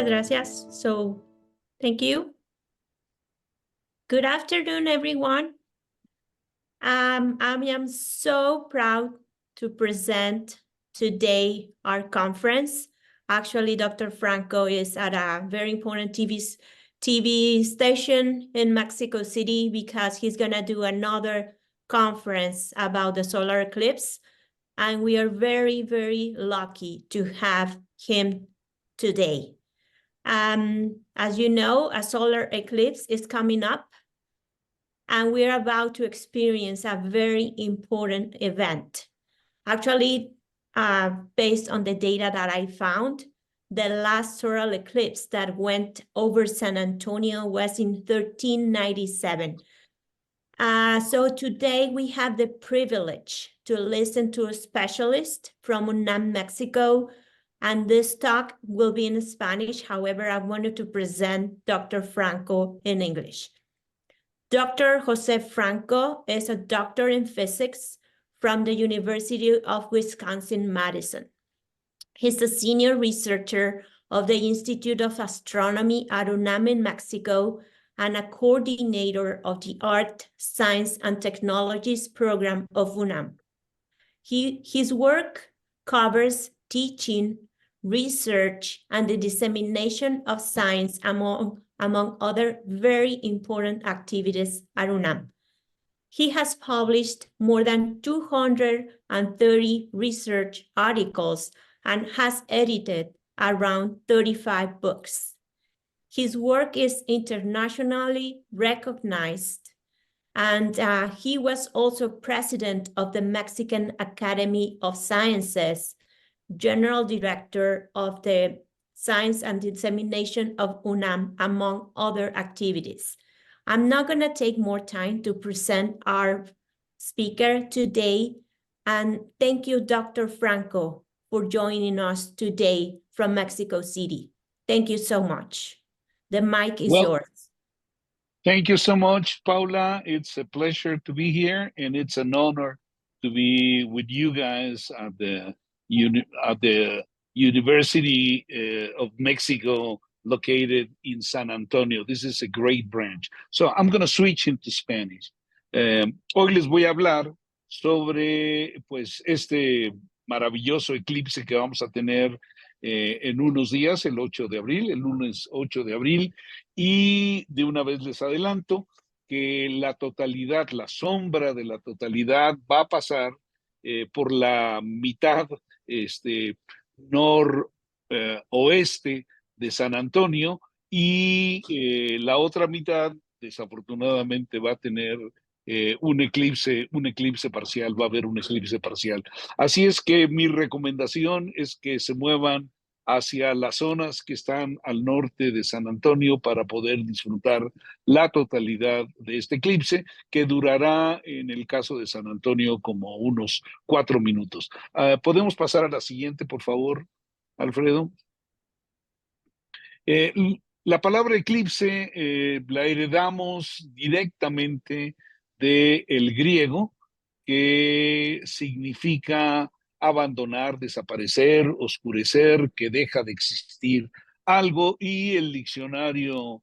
Muchas gracias. So, thank you. Good afternoon, everyone. I am so proud to present today our conference. Actually, Dr. Franco is at a very important TV station in Mexico City because he's gonna do another conference about the solar eclipse. And we are very, very lucky to have him today. As you know, a solar eclipse is coming up, and we're about to experience a very important event. Actually, based on the data that I found, the last solar eclipse that went over San Antonio was in 1397. So today we have the privilege to listen to a specialist from UNAM, Mexico, and this talk will be in Spanish. However, I wanted to present Dr. Franco in English. Dr. Jose Franco is a doctor in physics from the University of Wisconsin-Madison. He's a senior researcher of the Institute of Astronomy at UNAM in Mexico and a coordinator of the Art, Science, and Technologies program of UNAM. His work covers teaching, research, and the dissemination of science among other very important activities at UNAM. He has published more than 230 research articles and has edited around 35 books. His work is internationally recognized, and he was also president of the Mexican Academy of Sciences, general director of the Science and Dissemination of UNAM, among other activities. I'm not going to take more time to present our speaker today, and thank you, Dr. Franco, for joining us today from Mexico City. Thank you so much. The mic is yours. Thank you so much, Paula. It's a pleasure to be here, and it's an honor to be with you guys at the University of Mexico located in San Antonio. This is a great branch. So I'm going to switch into Spanish. Hoy les voy a hablar sobre pues, este maravilloso eclipse que vamos a tener en unos días, el 8 de abril, el lunes 8 de abril, y de una vez les adelanto que la totalidad, la sombra de la totalidad va a pasar por la mitad noroeste de San Antonio, y la otra mitad desafortunadamente va a tener un eclipse parcial, va a haber un eclipse parcial. Así es que mi recomendación es que se muevan hacia las zonas que están al norte de San Antonio para poder disfrutar la totalidad de este eclipse, que durará, en el caso de San Antonio, como unos 4 minutos. ¿Podemos pasar a la siguiente, por favor, Alfredo? La palabra eclipse la heredamos directamente del griego, que significa abandonar, desaparecer, oscurecer, que deja de existir algo, y el diccionario,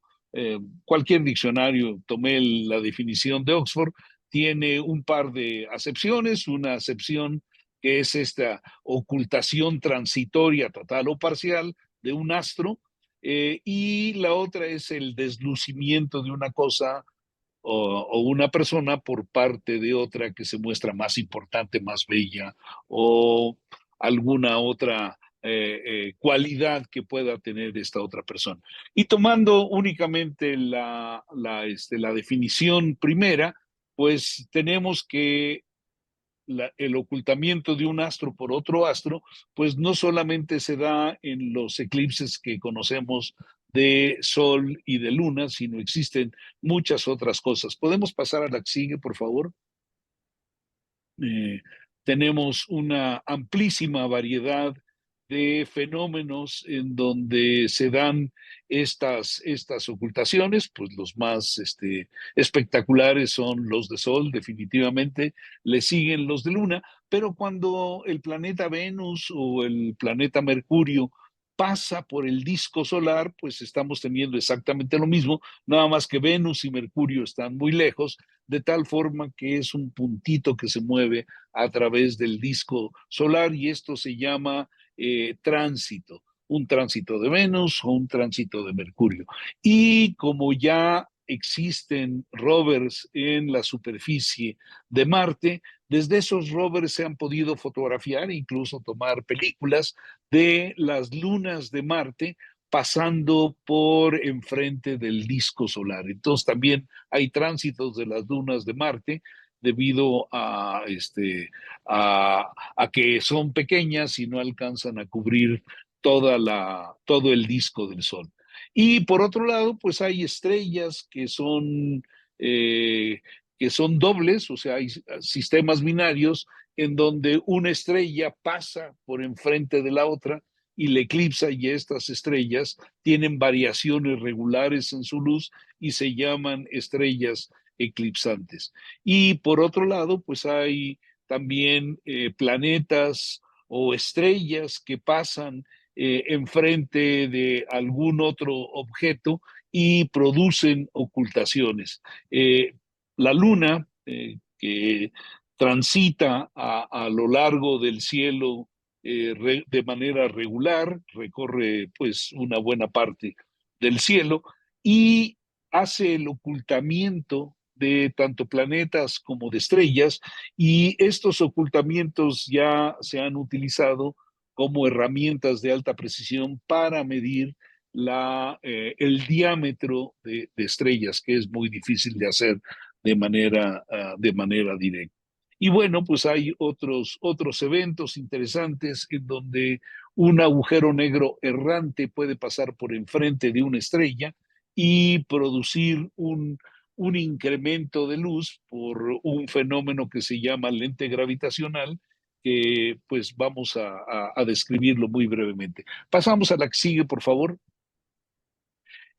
cualquier diccionario, tomé la definición de Oxford, tiene un par de acepciones, una acepción que es esta ocultación transitoria, total o parcial, de un astro, y la otra es el deslucimiento de una cosa o una persona por parte de otra que se muestra más importante, más bella, o alguna otra cualidad que pueda tener esta otra persona. Y tomando únicamente la definición primera, pues tenemos que el ocultamiento de un astro por otro astro, pues no solamente se da en los eclipses que conocemos de Sol y de Luna, sino existen muchas otras cosas. ¿Podemos pasar a la que sigue, por favor? Tenemos una amplísima variedad de fenómenos en donde se dan estas ocultaciones. Pues los más espectaculares son los de Sol, definitivamente, le siguen los de Luna, pero cuando el planeta Venus o el planeta Mercurio pasa por el disco solar, pues estamos teniendo exactamente lo mismo, nada más que Venus y Mercurio están muy lejos, de tal forma que es un puntito que se mueve a través del disco solar y esto se llama tránsito, un tránsito de Venus o un tránsito de Mercurio. Y como ya existen rovers en la superficie de Marte, desde esos rovers se han podido fotografiar e incluso tomar películas de las lunas de Marte pasando por enfrente del disco solar. Entonces también hay tránsitos de las lunas de Marte debido a que son pequeñas y no alcanzan a cubrir todo el disco del Sol. Y por otro lado, pues hay estrellas eh, que son dobles, o sea, hay sistemas binarios en donde una estrella pasa por enfrente de la otra y la eclipsa, y estas estrellas tienen variaciones regulares en su luz y se llaman estrellas eclipsantes. Y por otro lado, pues hay también planetas o estrellas que pasan enfrente de algún otro objeto y producen ocultaciones. La luna, que transita a lo largo del cielo de manera regular, recorre pues una buena parte del cielo y hace el ocultamiento de tanto planetas como de estrellas, y estos ocultamientos ya se han utilizado como herramientas de alta precisión para medir el diámetro de estrellas, que es muy difícil de hacer de manera directa. Y bueno, pues hay otros eventos interesantes en donde un agujero negro errante puede pasar por enfrente de una estrella y producir un incremento de luz por un fenómeno que se llama lente gravitacional, que pues vamos a describirlo muy brevemente. Pasamos a la que sigue, por favor.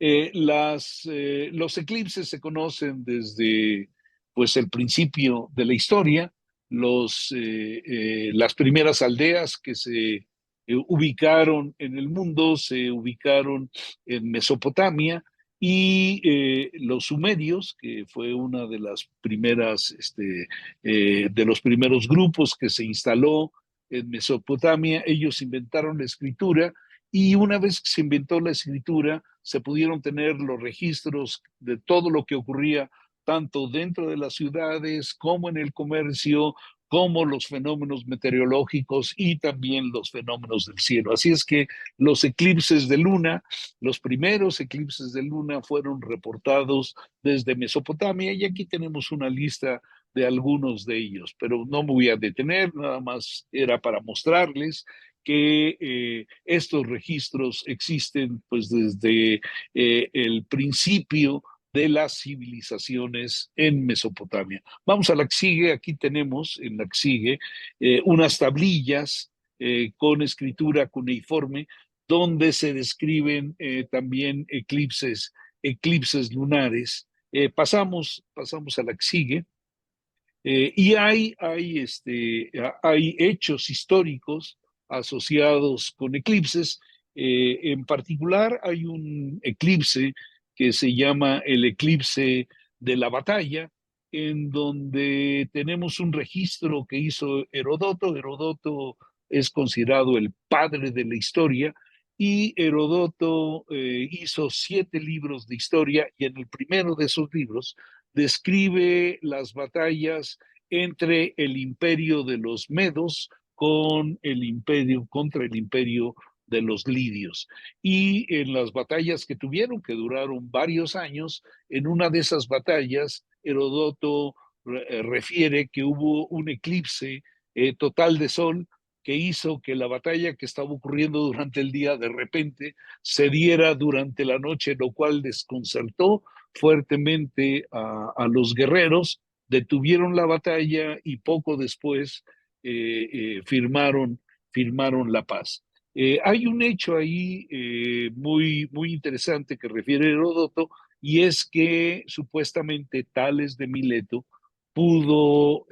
Los eclipses se conocen desde pues, el principio de la historia. Las primeras aldeas que se ubicaron en el mundo se ubicaron en Mesopotamia, y los sumerios, que fue una de las primeras, de los primeros grupos que se instaló en Mesopotamia, ellos inventaron la escritura, y una vez que se inventó la escritura, se pudieron tener los registros de todo lo que ocurría tanto dentro de las ciudades como en el comercio, como los fenómenos meteorológicos y también los fenómenos del cielo. Así es que los eclipses de luna, los primeros eclipses de luna fueron reportados desde Mesopotamia, y aquí tenemos una lista de algunos de ellos, pero no me voy a detener, nada más era para mostrarles que estos registros existen pues desde el principio de las civilizaciones en Mesopotamia. Vamos a la que sigue. Aquí tenemos en la que sigue unas tablillas con escritura cuneiforme donde se describen también eclipses lunares. Pasamos a la que sigue. Y hay hechos históricos asociados con eclipses. En particular, hay un eclipse que se llama el eclipse de la batalla, en donde tenemos un registro que hizo Herodoto. Herodoto es considerado el padre de la historia, y Herodoto hizo 7 libros de historia, y en el primero de esos libros describe las batallas entre el imperio de los medos contra el imperio de los lidios. Y en las batallas que tuvieron, que duraron varios años, en una de esas batallas, Herodoto refiere que hubo un eclipse total de sol que hizo que la batalla que estaba ocurriendo durante el día de repente se diera durante la noche, lo cual desconcertó fuertemente los guerreros, detuvieron la batalla y poco después firmaron la paz. Hay un hecho ahí muy interesante que refiere Heródoto, y es que supuestamente Tales de Mileto pudo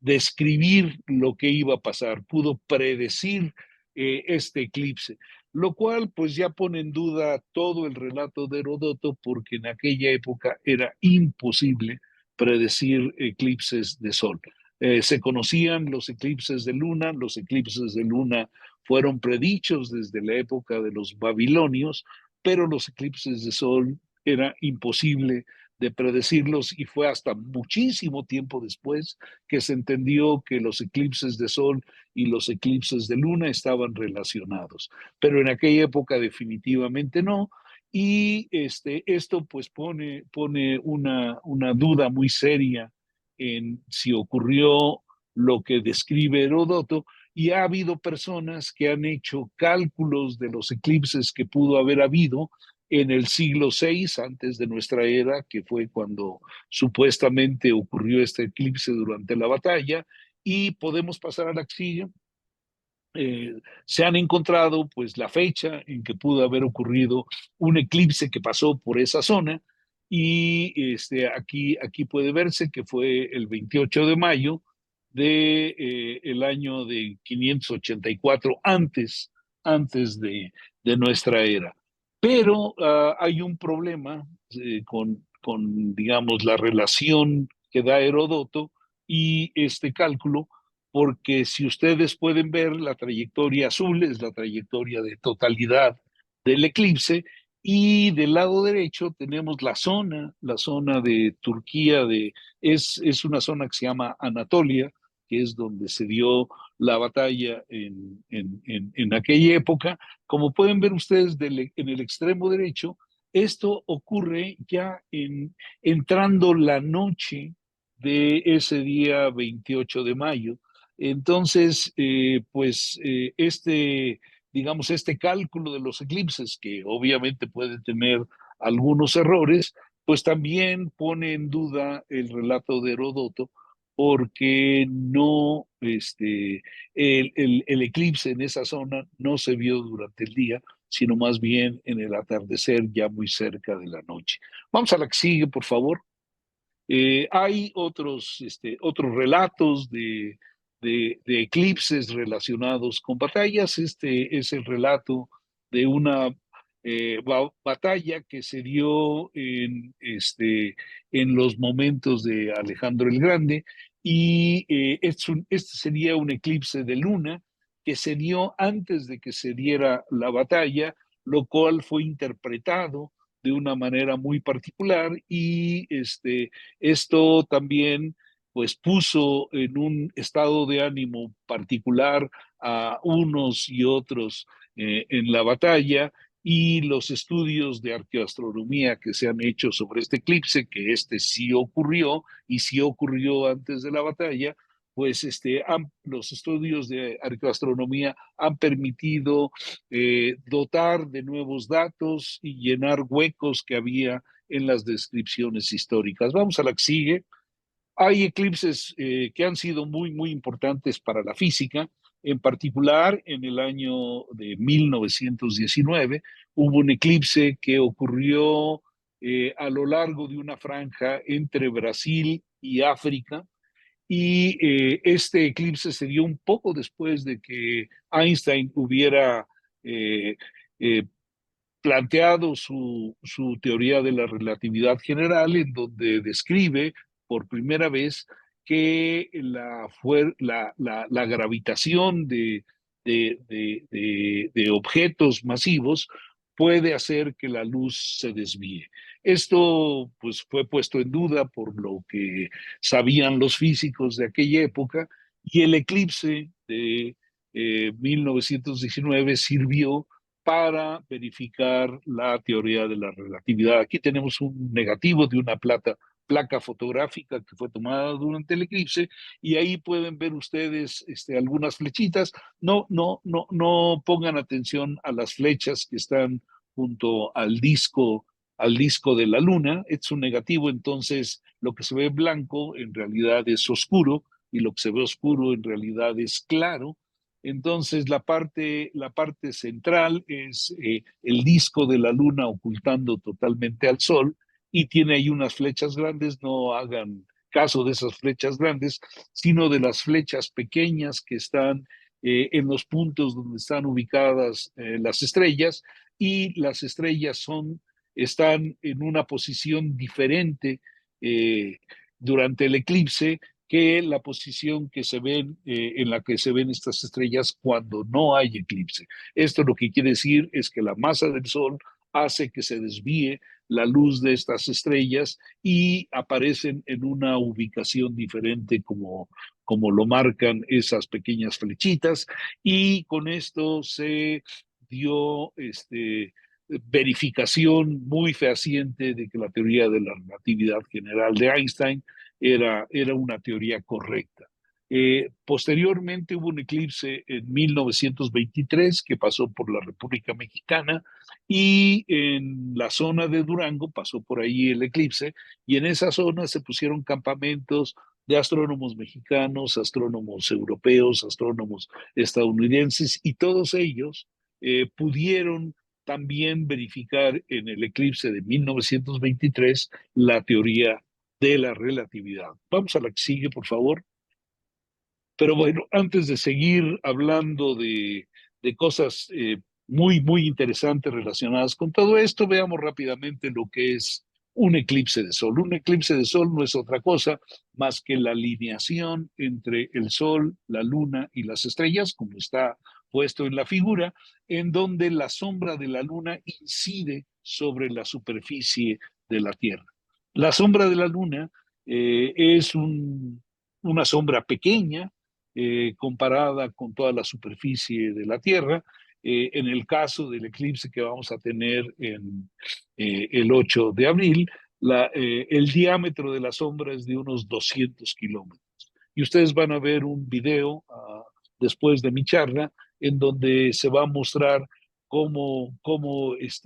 describir lo que iba a pasar, pudo predecir este eclipse, lo cual pues ya pone en duda todo el relato de Heródoto, porque en aquella época era imposible predecir eclipses de sol. Se conocían los eclipses de luna. Los eclipses de luna fueron predichos desde la época de los babilonios, pero los eclipses de sol era imposible de predecirlos, y fue hasta muchísimo tiempo después que se entendió que los eclipses de sol y los eclipses de luna estaban relacionados, pero en aquella época definitivamente no. Y esto pues pone una duda muy seria en si ocurrió lo que describe Heródoto, y ha habido personas que han hecho cálculos de los eclipses que pudo haber habido en el siglo VI antes de nuestra era, que fue cuando supuestamente ocurrió este eclipse durante la batalla, y podemos pasar a la siguiente. Se han encontrado pues la fecha en que pudo haber ocurrido un eclipse que pasó por esa zona, y aquí puede verse que fue el 28 de mayo de el año de 584 antes de nuestra era. Pero hay un problema digamos, la relación que da Heródoto y este cálculo, porque si ustedes pueden ver, la trayectoria azul es la trayectoria de totalidad del eclipse, y del lado derecho tenemos la zona de Turquía, es una zona que se llama Anatolia, que es donde se dio la batalla en aquella época. Como pueden ver ustedes en el extremo derecho, esto ocurre ya entrando la noche de ese día 28 de mayo. Entonces, digamos, este cálculo de los eclipses, que obviamente puede tener algunos errores, pues también pone en duda el relato de Heródoto, porque no, el eclipse en esa zona no se vio durante el día, sino más bien en el atardecer, ya muy cerca de la noche. Vamos a la que sigue, por favor. Hay otros relatos de eclipses relacionados con batallas. Este es el relato de una batalla que se dio en los momentos de Alejandro el Grande, y este sería un eclipse de luna que se dio antes de que se diera la batalla, lo cual fue interpretado de una manera muy particular, y esto también pues puso en un estado de ánimo particular a unos y otros en la batalla, y los estudios de arqueoastronomía que se han hecho sobre este eclipse, que sí ocurrió y sí ocurrió antes de la batalla, pues los estudios de arqueoastronomía han permitido dotar de nuevos datos y llenar huecos que había en las descripciones históricas. Vamos a la que sigue. Hay eclipses que han sido muy, muy importantes para la física. En particular, en el año de 1919 hubo un eclipse que ocurrió a lo largo de una franja entre Brasil y África, y este eclipse se dio un poco después de que Einstein hubiera eh, eh, planteado su teoría de la relatividad general, en donde describe por primera vez que la gravitación de objetos masivos puede hacer que la luz se desvíe. Esto pues fue puesto en duda por lo que sabían los físicos de aquella época, y el eclipse de 1919 sirvió para verificar la teoría de la relatividad. Aquí tenemos un negativo de una placa fotográfica que fue tomada durante el eclipse, y ahí pueden ver ustedes algunas flechitas. No pongan atención a las flechas que están junto al disco de la luna. Es un negativo, entonces lo que se ve blanco en realidad es oscuro, y lo que se ve oscuro en realidad es claro. Entonces la parte central es el disco de la luna ocultando totalmente al sol, y tiene ahí unas flechas grandes. No hagan caso de esas flechas grandes, sino de las flechas pequeñas que están en los puntos donde están ubicadas las estrellas, y las estrellas están en una posición diferente durante el eclipse que la posición que se ven, en la que se ven estas estrellas cuando no hay eclipse. Esto lo que quiere decir es que la masa del Sol hace que se desvíe la luz de estas estrellas y aparecen en una ubicación diferente como lo marcan esas pequeñas flechitas, y con esto se dio verificación muy fehaciente de que la teoría de la relatividad general de Einstein era una teoría correcta. Posteriormente hubo un eclipse en 1923 que pasó por la República Mexicana, y en la zona de Durango pasó por ahí el eclipse, y en esa zona se pusieron campamentos de astrónomos mexicanos, astrónomos europeos, astrónomos estadounidenses, y todos ellos pudieron también verificar en el eclipse de 1923 la teoría de la relatividad. Vamos a la que sigue, por favor. Pero bueno, antes de seguir hablando de cosas muy interesantes relacionadas con todo esto, veamos rápidamente lo que es un eclipse de sol. Un eclipse de sol no es otra cosa más que la alineación entre el sol, la luna y las estrellas, como está puesto en la figura, en donde la sombra de la luna incide sobre la superficie de la Tierra. La sombra de la luna es una sombra pequeña, comparada con toda la superficie de la Tierra. En el caso del eclipse que vamos a tener el 8 de abril, el diámetro de la sombra es de unos 200 kilómetros. Y ustedes van a ver un video después de mi charla en donde se va a mostrar cómo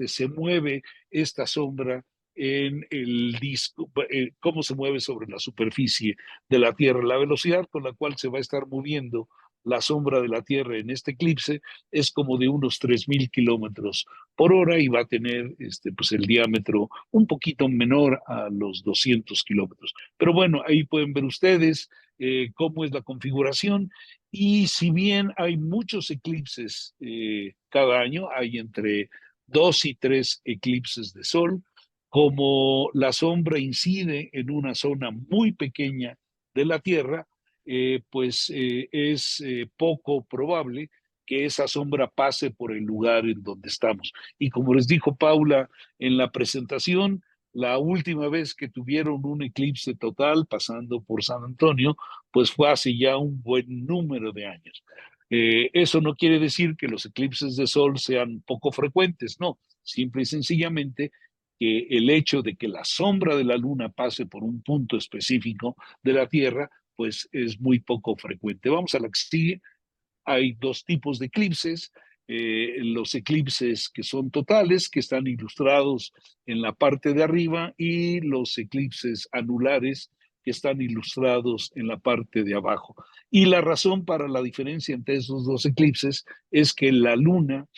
se mueve esta sombra en el disco, cómo se mueve sobre la superficie de la Tierra. La velocidad con la cual se va a estar moviendo la sombra de la Tierra en este eclipse es como de unos 3.000 kilómetros por hora, y va a tener pues el diámetro un poquito menor a los 200 kilómetros. Pero bueno, ahí pueden ver ustedes cómo es la configuración. Y si bien hay muchos eclipses cada año, hay entre 2 y 3 eclipses de sol, como la sombra incide en una zona muy pequeña de la Tierra, es poco probable que esa sombra pase por el lugar en donde estamos. Y como les dijo Paula en la presentación, la última vez que tuvieron un eclipse total pasando por San Antonio, pues fue hace ya un buen número de años. Eso no quiere decir que los eclipses de sol sean poco frecuentes, no, simple y sencillamente que el hecho de que la sombra de la luna pase por un punto específico de la Tierra, pues es muy poco frecuente. Vamos a la que sigue. Hay 2 tipos de eclipses. Los eclipses que son totales, que están ilustrados en la parte de arriba, y los eclipses anulares, que están ilustrados en la parte de abajo. Y la razón para la diferencia entre esos 2 eclipses es que la luna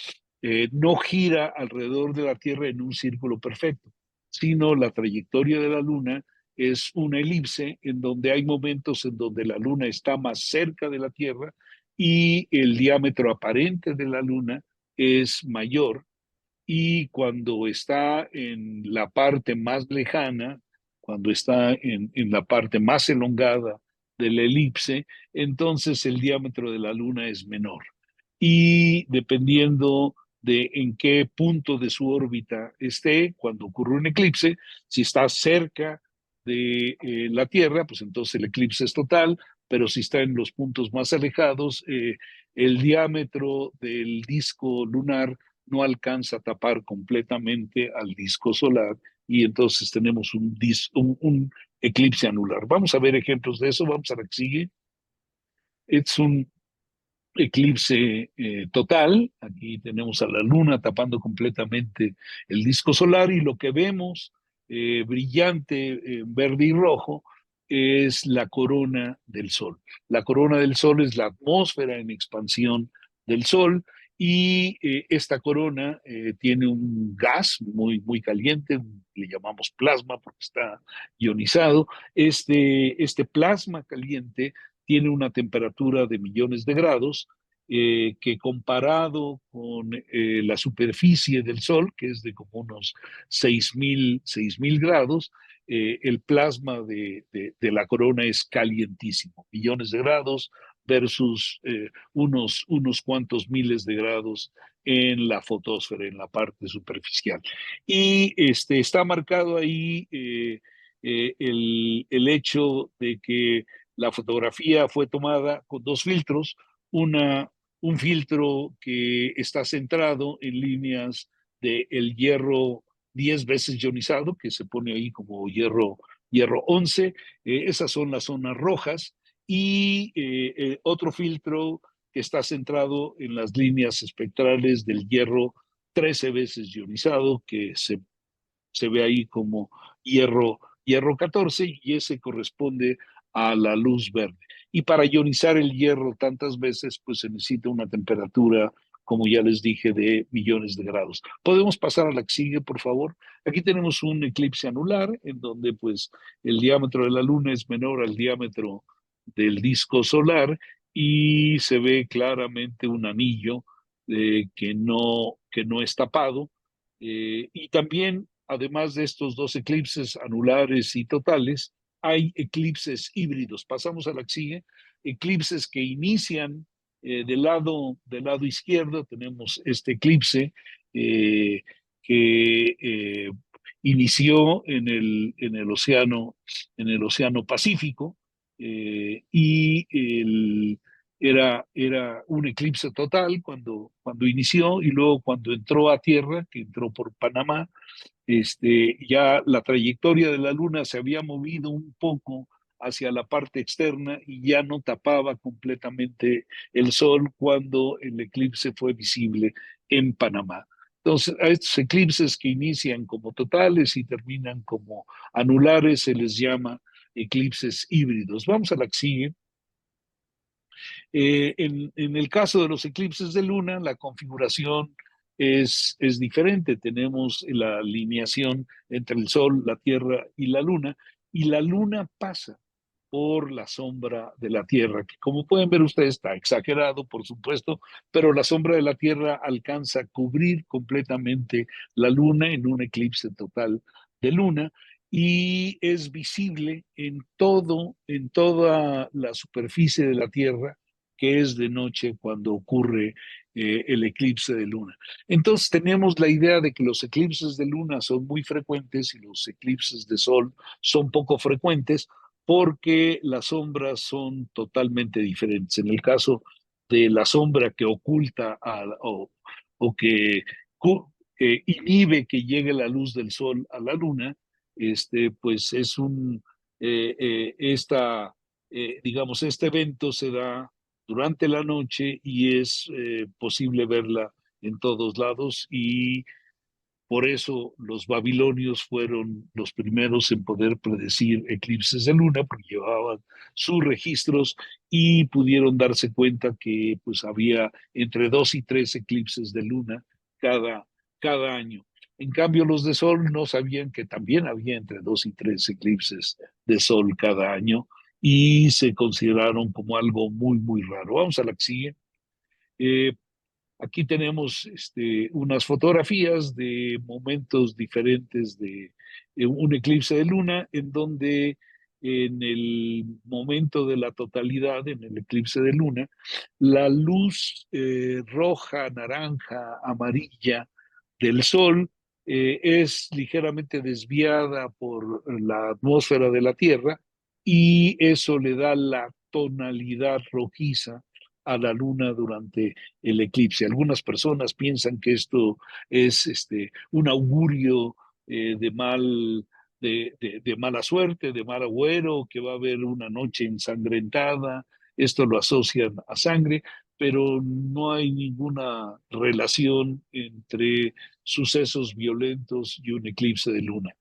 no gira alrededor de la Tierra en un círculo perfecto, sino la trayectoria de la Luna es una elipse en donde hay momentos en donde la Luna está más cerca de la Tierra y el diámetro aparente de la Luna es mayor, y cuando está en la parte más lejana, cuando está en la parte más elongada de la elipse, entonces el diámetro de la Luna es menor. Y dependiendo de en qué punto de su órbita esté cuando ocurre un eclipse, si está cerca de la Tierra, pues entonces el eclipse es total, pero si está en los puntos más alejados, el diámetro del disco lunar no alcanza a tapar completamente al disco solar, y entonces tenemos un eclipse anular. Vamos a ver ejemplos de eso, vamos a la que sigue. Es un eclipse total. Aquí tenemos a la luna tapando completamente el disco solar, y lo que vemos brillante en verde y rojo es la corona del Sol. La corona del Sol es la atmósfera en expansión del Sol, y esta corona tiene un gas muy caliente, le llamamos plasma porque está ionizado. Este plasma caliente tiene una temperatura de millones de grados, que comparado con la superficie del Sol, que es de como unos 6.000 grados, el plasma de la corona es calientísimo, millones de grados versus unos cuantos miles de grados en la fotosfera, en la parte superficial. Y está marcado ahí el hecho de que la fotografía fue tomada con dos filtros, una, un filtro que está centrado en líneas del hierro 10 veces ionizado, que se pone ahí como hierro 11, esas son las zonas rojas, y otro filtro que está centrado en las líneas espectrales del hierro 13 veces ionizado, que se ve ahí como hierro 14, y ese corresponde a la luz verde. Y para ionizar el hierro tantas veces, pues se necesita una temperatura, como ya les dije, de millones de grados. ¿Podemos pasar a la que sigue, por favor? Aquí tenemos un eclipse anular, en donde pues el diámetro de la luna es menor al diámetro del disco solar, y se ve claramente un anillo que no es tapado, y también, además de estos dos eclipses anulares y totales, hay eclipses híbridos. Pasamos a la que sigue. Eclipses que inician del lado izquierdo. Tenemos este eclipse eh, que inició en el océano Pacífico, y era un eclipse total cuando inició, y luego cuando entró a tierra, que entró por Panamá, ya la trayectoria de la luna se había movido un poco hacia la parte externa y ya no tapaba completamente el sol cuando el eclipse fue visible en Panamá. Entonces, a estos eclipses que inician como totales y terminan como anulares se les llama eclipses híbridos. Vamos a la que sigue. En el caso de los eclipses de luna, la configuración es diferente. Tenemos la alineación entre el Sol, la Tierra y la luna pasa por la sombra de la Tierra, que como pueden ver ustedes está exagerado, por supuesto, pero la sombra de la Tierra alcanza a cubrir completamente la luna en un eclipse total de luna, y es visible en toda la superficie de la Tierra, que es de noche cuando ocurre el eclipse de luna. Entonces tenemos la idea de que los eclipses de luna son muy frecuentes y los eclipses de sol son poco frecuentes, porque las sombras son totalmente diferentes. En el caso de la sombra que oculta o que inhibe que llegue la luz del sol a la luna, pues es digamos, este evento se da durante la noche y es posible verla en todos lados, y por eso los babilonios fueron los primeros en poder predecir eclipses de luna, porque llevaban sus registros y pudieron darse cuenta que pues había entre 2 y 3 eclipses de luna cada año. En cambio, los de sol no sabían que también había entre 2 y 3 eclipses de sol cada año, y se consideraron como algo muy, muy raro. Vamos a la que sigue. Eh, Aquí tenemos unas fotografías de momentos diferentes de un eclipse de luna, en donde en el momento de la totalidad, en el eclipse de luna, la luz roja, naranja, amarilla del sol es ligeramente desviada por la atmósfera de la Tierra, y eso le da la tonalidad rojiza a la luna durante el eclipse. Algunas personas piensan que esto es un augurio de de mala suerte, de mal agüero, que va a haber una noche ensangrentada. Esto lo asocian a sangre, pero no hay ninguna relación entre sucesos violentos y un eclipse de luna.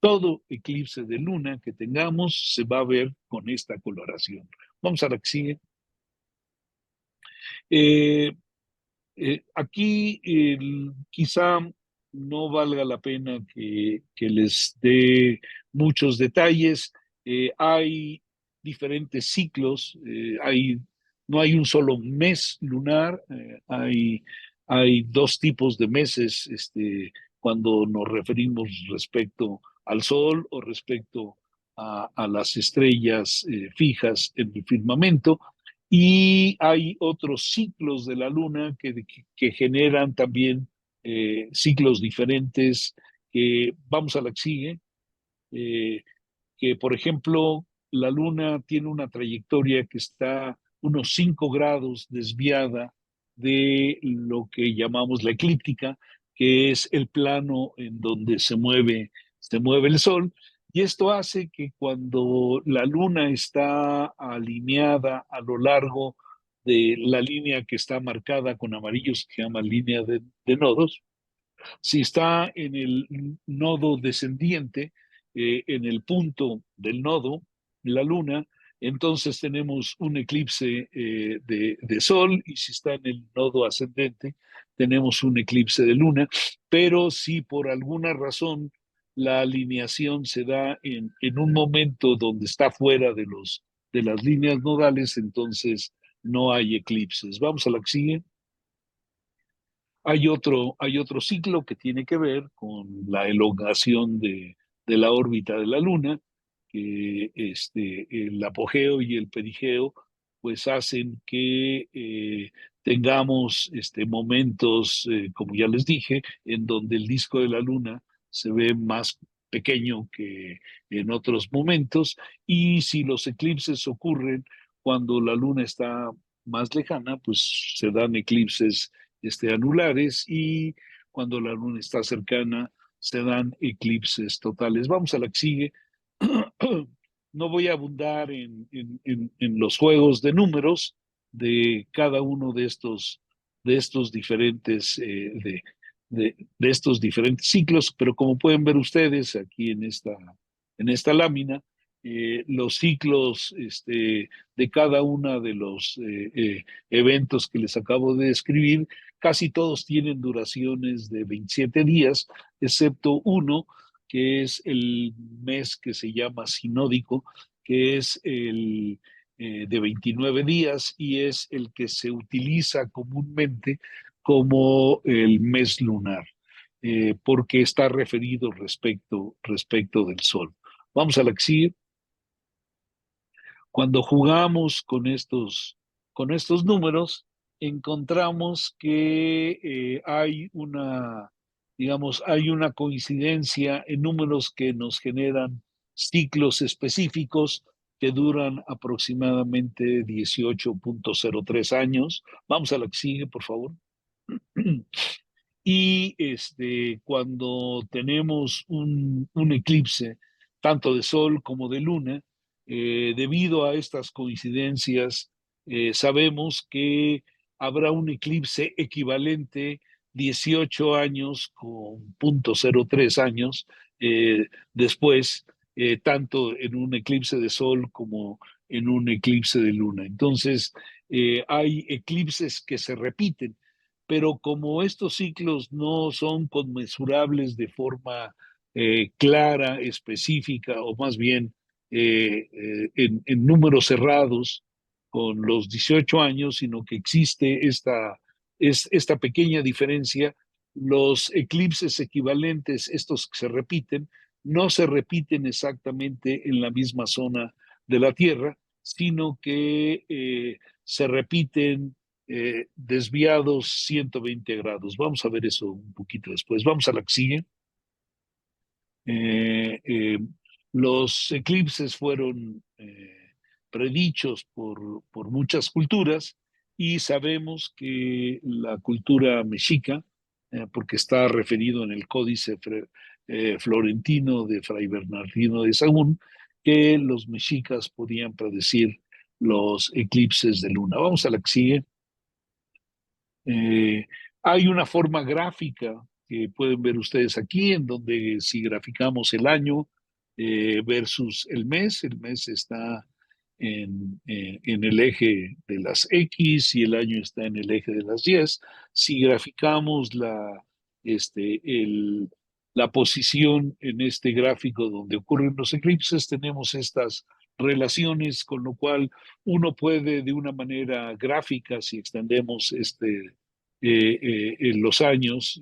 Todo eclipse de luna que tengamos se va a ver con esta coloración. Vamos a la que sigue. Eh, Aquí quizá no valga la pena que les dé muchos detalles. Hay diferentes ciclos, hay no hay un solo mes lunar, hay dos tipos de meses cuando nos referimos respecto al Sol o respecto a las estrellas fijas en el firmamento. Y hay otros ciclos de la Luna que generan también ciclos diferentes. Que vamos a la que sigue. eh, que, por ejemplo, la Luna tiene una trayectoria que está unos 5 grados desviada de lo que llamamos la eclíptica, que es el plano en donde se mueve el Sol. Y esto hace que cuando la Luna está alineada a lo largo de la línea que está marcada con amarillos, que se llama línea de nodos, si está en el nodo descendiente, en el punto del nodo, la luna, entonces tenemos un eclipse de sol, y si está en el nodo ascendente, tenemos un eclipse de luna. Pero si por alguna razón la alineación se da en un momento donde está fuera de las líneas nodales, entonces no hay eclipses. Vamos a la que sigue. Hay otro ciclo que tiene que ver con la elongación de la órbita de la Luna, que el apogeo y el perigeo pues hacen que tengamos momentos, como ya les dije, en donde el disco de la Luna se ve más pequeño que en otros momentos. Y si los eclipses ocurren cuando la Luna está más lejana, pues se dan eclipses anulares, y cuando la luna está cercana se dan eclipses totales. Vamos a la que sigue. No voy a abundar en los juegos de números de cada uno de estos diferentes de estos diferentes ciclos, pero como pueden ver ustedes aquí en esta lámina, los ciclos de cada uno de los eventos que les acabo de describir, casi todos tienen duraciones de 27 días, excepto uno, que es el mes que se llama sinódico, que es el de 29 días, y es el que se utiliza comúnmente como el mes lunar, porque está referido respecto del Sol. Vamos a la que sigue. Cuando jugamos con estos números, encontramos que digamos, hay una coincidencia en números que nos generan ciclos específicos que duran aproximadamente 18.03 años. Vamos a la que sigue, por favor. Y cuando tenemos un eclipse, tanto de sol como de luna, debido a estas coincidencias, sabemos que habrá un eclipse equivalente 18 años con 0.03 años después, tanto en un eclipse de sol como en un eclipse de luna. Entonces, hay eclipses que se repiten, pero como estos ciclos no son conmensurables de forma clara, específica, o más bien en números cerrados con los 18 años, sino que existe esta pequeña diferencia, los eclipses equivalentes, estos que se repiten, no se repiten exactamente en la misma zona de la Tierra, sino que se repiten desviados 120 grados. Vamos a ver eso un poquito después. Vamos a la que sigue. Eh, eh, los eclipses fueron predichos por muchas culturas, y sabemos que la cultura mexica, porque está referido en el Códice Florentino de Fray Bernardino de Sahagún, que los mexicas podían predecir los eclipses de luna. Vamos a la que sigue. Eh, Hay una forma gráfica que pueden ver ustedes aquí, en donde si graficamos el año versus el mes está en el eje de las X y el año está en el eje de las Y. Si graficamos la posición en este gráfico donde ocurren los eclipses, tenemos estas relaciones, con lo cual uno puede de una manera gráfica, si extendemos en los años,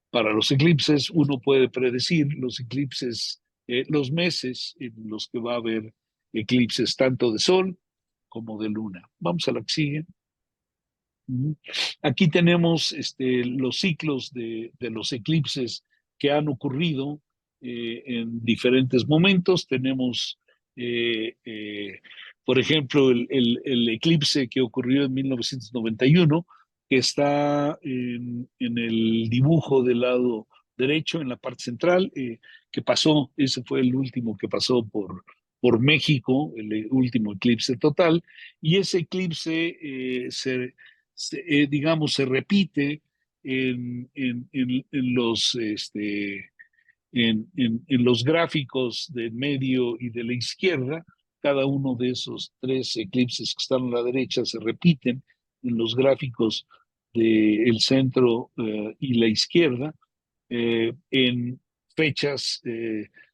para los eclipses, uno puede predecir los eclipses, los meses en los que va a haber eclipses tanto de sol como de luna. Vamos a la que sigue. Aquí tenemos los ciclos de los eclipses que han ocurrido en diferentes momentos. Tenemos, por ejemplo, el eclipse que ocurrió en 1991, que está en el dibujo del lado derecho, en la parte central, que pasó, ese fue el último que pasó por México, el último eclipse total, y ese eclipse digamos, se repite en los, en los gráficos del medio y de la izquierda. Cada uno de esos tres eclipses que están a la derecha se repiten en los gráficos del centro y la izquierda en fechas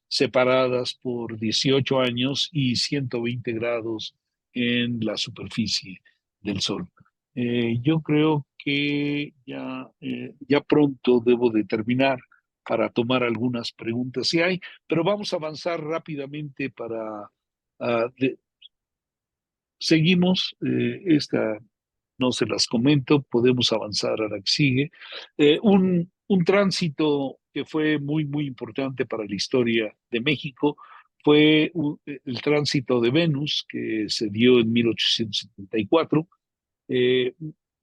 separadas por 18 años y 120 grados en la superficie del Sol. Yo creo que ya pronto debo de terminar para tomar algunas preguntas si hay, pero vamos a avanzar rápidamente para... seguimos esta no se las comento, podemos avanzar a la que sigue. Un tránsito que fue muy, muy importante para la historia de México fue el tránsito de Venus, que se dio en 1874. Eh,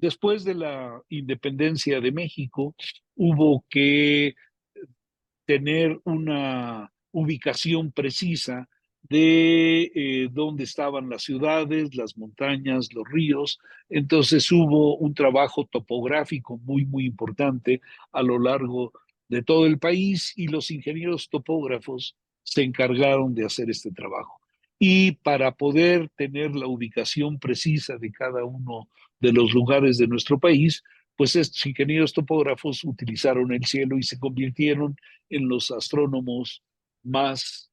Después de la independencia de México, hubo que tener una ubicación precisa de dónde estaban las ciudades, las montañas, los ríos. Entonces hubo un trabajo topográfico muy, muy importante a lo largo de todo el país y los ingenieros topógrafos se encargaron de hacer este trabajo. Y para poder tener la ubicación precisa de cada uno de los lugares de nuestro país, pues estos ingenieros topógrafos utilizaron el cielo y se convirtieron en los astrónomos más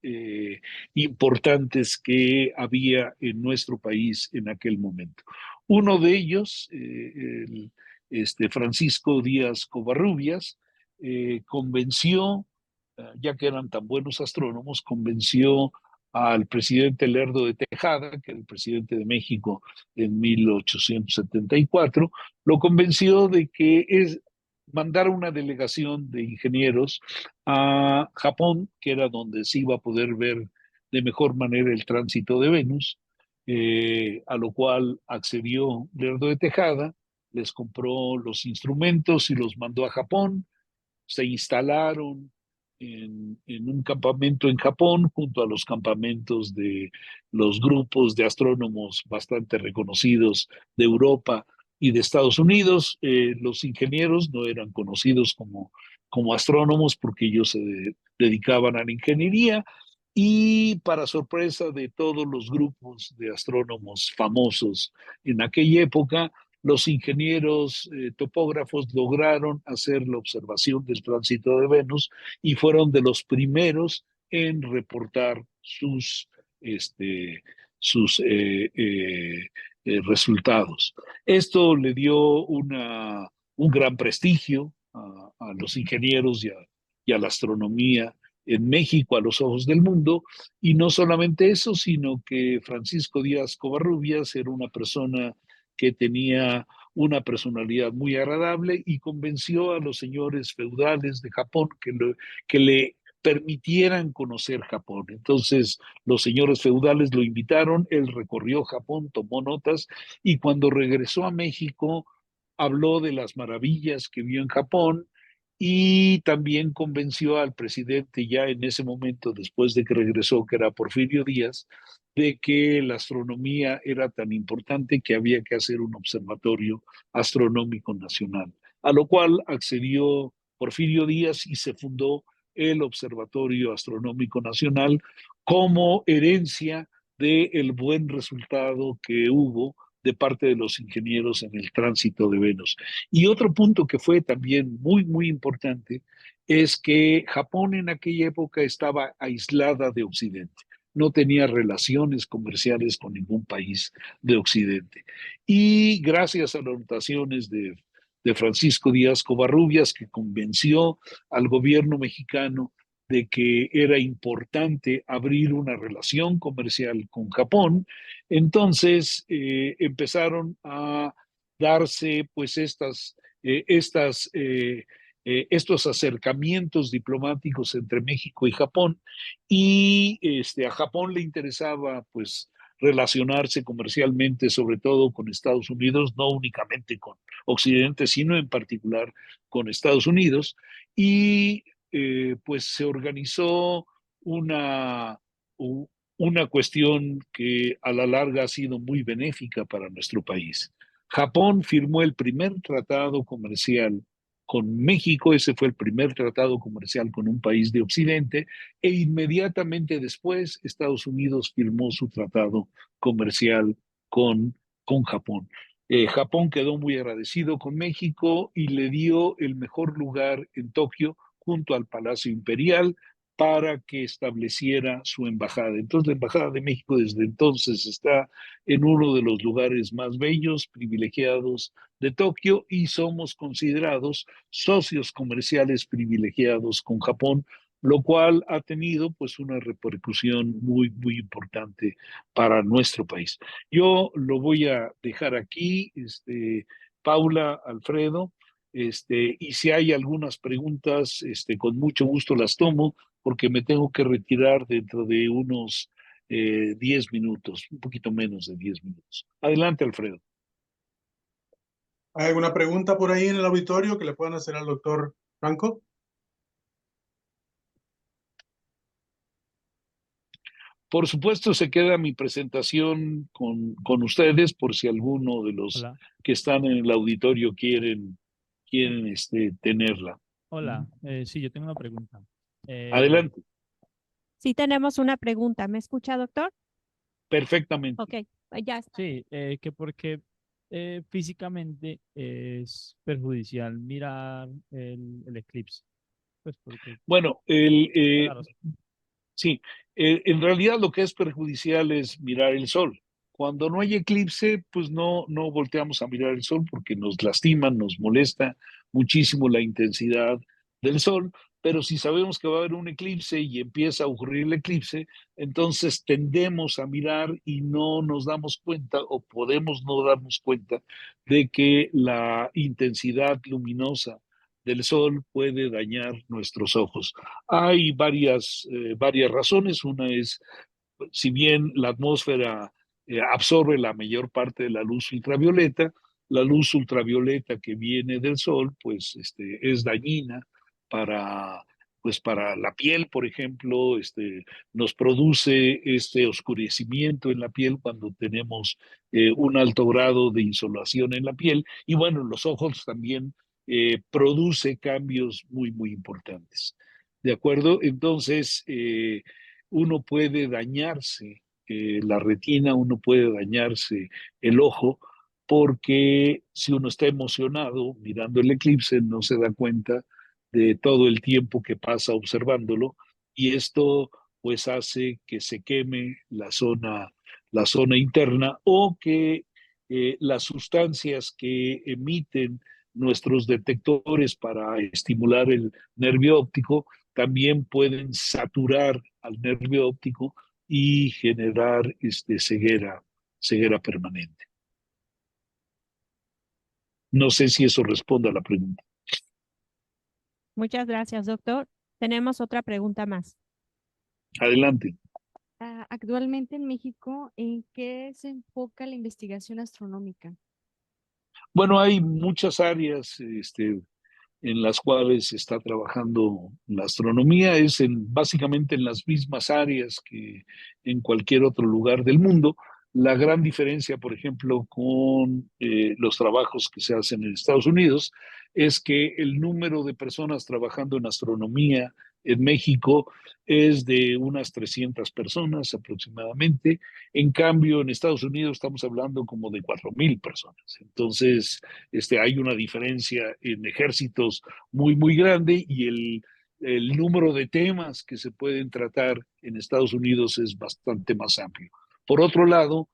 importantes que había en nuestro país en aquel momento. Uno de ellos, Francisco Díaz Covarrubias, convenció, ya que eran tan buenos astrónomos, convenció al presidente Lerdo de Tejada, que era el presidente de México en 1874, lo convenció de que mandar una delegación de ingenieros a Japón, que era donde se iba a poder ver de mejor manera el tránsito de Venus, a lo cual accedió Lerdo de Tejada, les compró los instrumentos y los mandó a Japón, se instalaron en un campamento en Japón junto a los campamentos de los grupos de astrónomos bastante reconocidos de Europa y de Estados Unidos. Los ingenieros no eran conocidos como astrónomos porque ellos se dedicaban a la ingeniería y para sorpresa de todos los grupos de astrónomos famosos en aquella época, los ingenieros topógrafos lograron hacer la observación del tránsito de Venus y fueron de los primeros en reportar este, sus resultados. Esto le dio un gran prestigio a los ingenieros y a la astronomía en México a los ojos del mundo, y no solamente eso, sino que Francisco Díaz Covarrubias era una persona que tenía una personalidad muy agradable y convenció a los señores feudales de Japón que le permitieran conocer Japón. Entonces los señores feudales lo invitaron, él recorrió Japón, tomó notas y cuando regresó a México habló de las maravillas que vio en Japón y también convenció al presidente ya en ese momento, después de que regresó, que era Porfirio Díaz, de que la astronomía era tan importante que había que hacer un observatorio astronómico nacional, a lo cual accedió Porfirio Díaz y se fundó el Observatorio Astronómico Nacional como herencia del buen resultado que hubo de parte de los ingenieros en el tránsito de Venus. Y otro punto que fue también muy, muy importante es que Japón en aquella época estaba aislada de Occidente. no tenía relaciones comerciales con ningún país de Occidente. Y gracias a las anotaciones de Francisco Díaz Covarrubias, que convenció al gobierno mexicano de que era importante abrir una relación comercial con Japón, entonces empezaron a darse pues estos acercamientos diplomáticos entre México y Japón, y a Japón le interesaba pues relacionarse comercialmente, sobre todo con Estados Unidos, no únicamente con Occidente, sino en particular con Estados Unidos, y pues se organizó una, una cuestión que a la larga ha sido muy benéfica para nuestro país. Japón firmó el primer tratado comercial con México, ese fue el primer tratado comercial con un país de Occidente, e inmediatamente después Estados Unidos firmó su tratado comercial con Japón. Japón quedó muy agradecido con México y le dio el mejor lugar en Tokio junto al Palacio Imperial para que estableciera su embajada. Entonces, la Embajada de México desde entonces está en uno de los lugares más bellos, privilegiados de Tokio, y somos considerados socios comerciales privilegiados con Japón, lo cual ha tenido pues una repercusión muy, muy importante para nuestro país. Yo lo voy a dejar aquí, Paula, Alfredo, y si hay algunas preguntas, con mucho gusto las tomo, porque me tengo que retirar dentro de unos 10 minutos, un poquito menos de 10 minutos. Adelante, Alfredo. ¿Hay alguna pregunta por ahí en el auditorio que le puedan hacer al doctor Franco? Por supuesto, se queda mi presentación con ustedes por si alguno de los Hola, que están en el auditorio quieren tenerla. hola. Sí, yo tengo una pregunta. Adelante, Sí tenemos una pregunta. ¿Me escucha, doctor? perfectamente. Ok, ya está. Sí, que porque físicamente es perjudicial mirar el eclipse. Pues porque, Bueno, ¿cuál es la razón? sí, en realidad lo que es perjudicial es mirar el sol. Cuando no hay eclipse, pues no volteamos a mirar el sol porque nos lastima, nos molesta muchísimo la intensidad del sol, pero si sabemos que va a haber un eclipse y empieza a ocurrir el eclipse, entonces tendemos a mirar y no nos damos cuenta o podemos no darnos cuenta de que la intensidad luminosa del sol puede dañar nuestros ojos. Hay varias razones. Una es, si bien la atmósfera absorbe la mayor parte de la luz ultravioleta que viene del sol, pues es dañina para, pues, para la piel, por ejemplo, nos produce este oscurecimiento en la piel cuando tenemos un alto grado de insolación en la piel. Y bueno, los ojos también produce cambios muy, muy importantes. ¿De acuerdo? Entonces, uno puede dañarse la retina, uno puede dañarse el ojo, porque si uno está emocionado mirando el eclipse, no se da cuenta de todo el tiempo que pasa observándolo, y esto pues hace que se queme la zona interna, o que las sustancias que emiten nuestros detectores para estimular el nervio óptico también pueden saturar al nervio óptico y generar ceguera permanente. No sé si eso responde a la pregunta. Muchas gracias, doctor. Tenemos otra pregunta más. Adelante. Actualmente en México, ¿en qué se enfoca la investigación astronómica? Bueno, hay muchas áreas en las cuales se está trabajando la astronomía, básicamente en las mismas áreas que en cualquier otro lugar del mundo. La gran diferencia, por ejemplo, con los trabajos que se hacen en Estados Unidos, es que el número de personas trabajando en astronomía en México es de unas 300 personas aproximadamente. En cambio, en Estados Unidos estamos hablando como de 4,000 personas. Entonces, hay una diferencia en ejércitos muy, muy grande, y el número de temas que se pueden tratar en Estados Unidos es bastante más amplio. Por otro lado,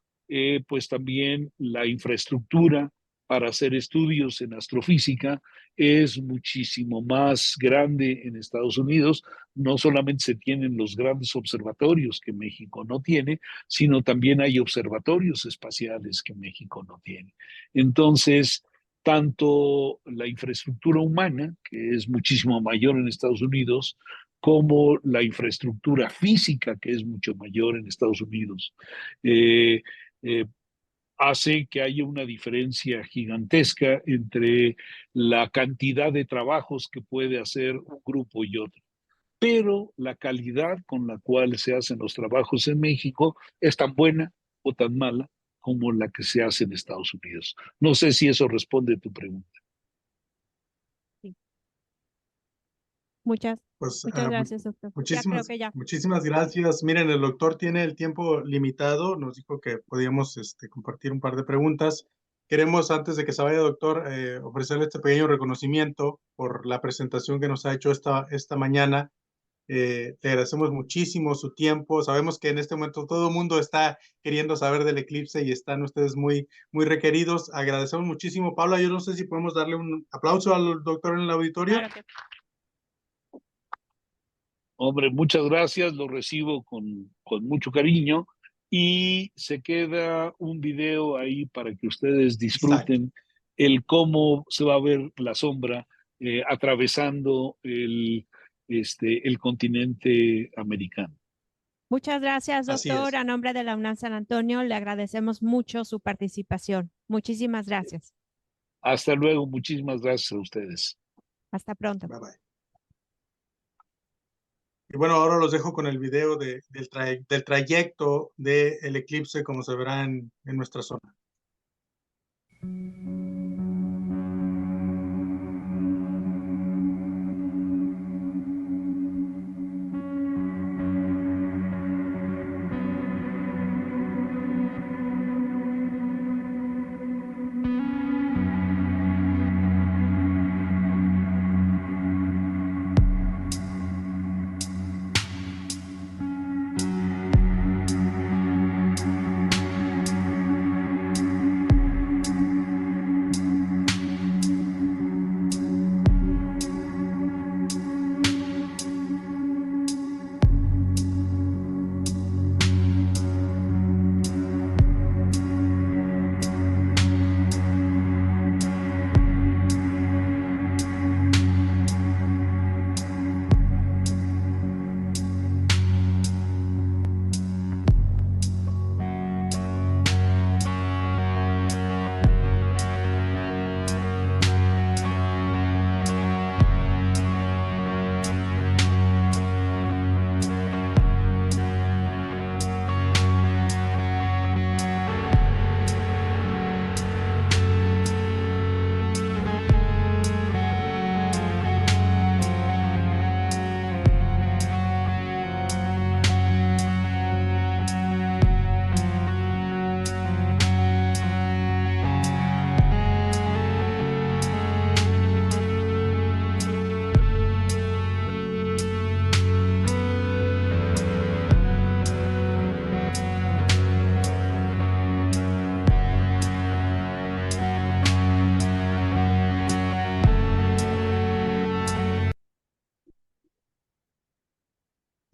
pues también la infraestructura para hacer estudios en astrofísica es muchísimo más grande en Estados Unidos. No solamente se tienen los grandes observatorios que México no tiene, sino también hay observatorios espaciales que México no tiene. Entonces, tanto la infraestructura humana, que es muchísimo mayor en Estados Unidos, como la infraestructura física, que es mucho mayor en Estados Unidos, eh, eh, hace que haya una diferencia gigantesca entre la cantidad de trabajos que puede hacer un grupo y otro. Pero la calidad con la cual se hacen los trabajos en México es tan buena o tan mala como la que se hace en Estados Unidos. No sé si eso responde a tu pregunta. Muchas Pues gracias, doctor. Ya creo que ya. muchísimas gracias. Miren, el doctor tiene el tiempo limitado. Nos dijo que podíamos compartir un par de preguntas. Queremos, antes de que se vaya, doctor, ofrecerle este pequeño reconocimiento por la presentación que nos ha hecho esta mañana. Le agradecemos muchísimo su tiempo. Sabemos que en este momento todo el mundo está queriendo saber del eclipse y están ustedes muy, muy requeridos. Agradecemos muchísimo. Paula, yo no sé si podemos darle un aplauso al doctor en el auditorio. Claro que Hombre, muchas gracias, lo recibo con mucho cariño y se queda un video ahí para que ustedes disfruten el cómo se va a ver la sombra atravesando el continente americano. Muchas gracias, Así doctor. es. A nombre de la UNAM San Antonio, le agradecemos mucho su participación. Muchísimas gracias. Hasta luego, muchísimas gracias a ustedes. Hasta pronto. Bye, bye. Y bueno, ahora los dejo con el video del trayecto del eclipse, como se verá en nuestra zona.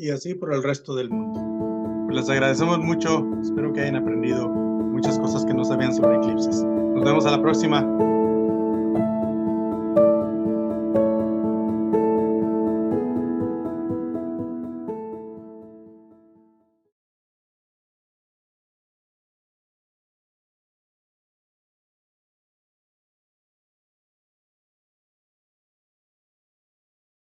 Y así por el resto del mundo. Pues les agradecemos mucho. Espero que hayan aprendido muchas cosas que no sabían sobre eclipses. Nos vemos a la próxima.